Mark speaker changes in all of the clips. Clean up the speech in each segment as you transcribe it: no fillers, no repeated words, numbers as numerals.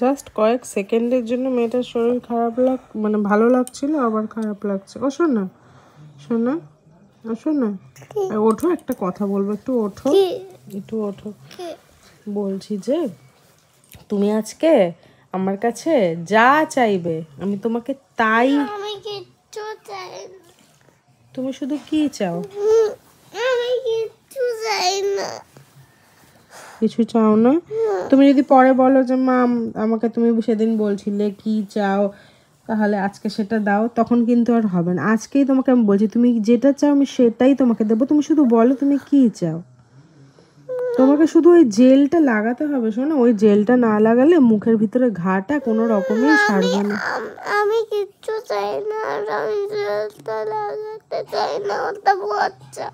Speaker 1: Just কয়েক সেকেন্ডের জন্য মেয়েটার শরীর খারাপ মানে ভালো লাগছিল, আবার খারাপ লাগছে। ও শোনা শোনা, ও শোনা, ওঠো, একটা কথা বলবো, একটু ওঠো, একটু ওঠো। বলছি যে তুমি আজকে আমার কাছে যা চাইবে আমি তোমাকে তাই।
Speaker 2: আমি কিচ্ছু চাই না।
Speaker 1: তুমি শুধু কি চাও?
Speaker 2: আমি কিচ্ছু চাই না।
Speaker 1: কিছু চাও না? তুমি যদি পরে বলো যে মা আমাকে তুমি সেদিন বলছিলে কি চাও, তাহলে আজকে সেটা দাও, তখন কিন্তু আর হবে না। আজকেই তোমাকে আমি বলছি তুমি যেটা চাও আমি সেটাই তোমাকে দেবো। তুমি শুধু বলো তুমি কি চাও। তোমাকে শুধু ওই জেলটা লাগাতে হবে। শোনো, ওই জেলটা না লাগালে মুখের ভিতরে ঘাটা কোনো রকমই সারবে না।
Speaker 2: আমি কিচ্ছু চাই না, আমি জেলটা লাগাতে চাই না। ওটা পচা।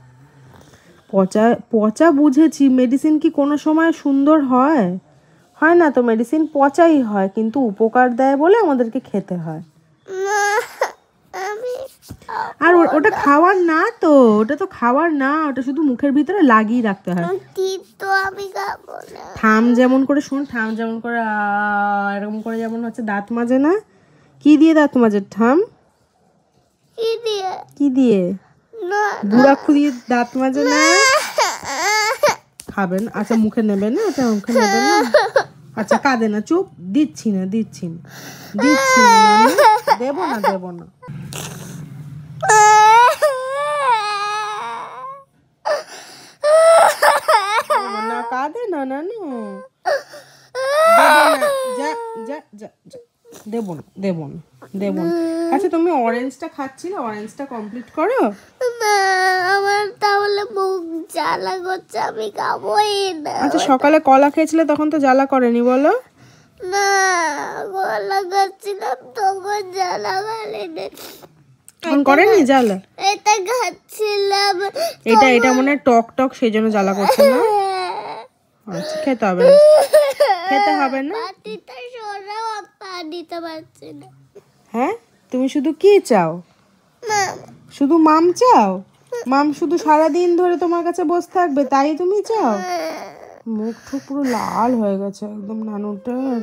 Speaker 1: পচা পচা বুঝেছি, মেডিসিন কি কোনো সময় সুন্দর হয়? হয় না তো, মেডিসিন পচাই হয়, কিন্তু উপকার দেয় বলে আমাদেরকে খেতে হয়।
Speaker 2: না, আমি
Speaker 1: আর ওটা খাওয়ার না তো, ওটা তো খাওয়ার না, ওটা শুধু মুখের ভিতরে লাগিয়ে রাখতে হয়।
Speaker 2: তো আমি খাবো না।
Speaker 1: থাম যেমন করে, শোন, থাম যেমন করে এরকম করে, যেমন হচ্ছে দাঁত মাজে না, কি দিয়ে দাঁত মাজে? থাম।
Speaker 2: কি দিয়ে?
Speaker 1: কি দিয়ে?
Speaker 2: না,
Speaker 1: বুড়াক্ষু দিয়ে দাঁত মাজে না। খাবেন? আচ্ছা মুখে নেবে না, ওটা মুখে নেবে না। আচ্ছা কাঁদে না, চুপ, দিচ্ছি না দিচ্ছি না দিচ্ছি না, দেবো না দেবো না। না কাঁদে না, না না, দেবো না, যা যা যা যা, দেবো না দেবো না দেবো না। আচ্ছা তুমি অরেঞ্জটা খাচ্ছিলে, অরেঞ্জটা কমপ্লিট করো।
Speaker 2: না, আমার তাহলে মুখ জ্বালা করছে, আমি খাবোই না।
Speaker 1: আচ্ছা সকালে কলা খেয়েছিলে তখন তো জ্বালা করেনি বলো?
Speaker 2: না, গলা খাচ্ছিলাম তখন জ্বালা করেনি।
Speaker 1: তখন করেনি জ্বালা?
Speaker 2: এটা খাচ্ছিলাম,
Speaker 1: এটা মনে হয় টক টক, সেই জন্য জ্বালা করছে না। আচ্ছা খেতে হবে না, খেতে হবে না।
Speaker 2: পাটিটা সরাও, পা দিতে পারছি না।
Speaker 1: হ্যাঁ, তুমি শুধু কি চাও?
Speaker 2: না,
Speaker 1: শুধু মাম চাও? মাম শুধু সারাদিন ধরে তোমার কাছে বসে থাকবে, তাই তুমি চাও? মুখ ঠুক পুরো লাল হয়ে গেছে একদম নানুটার।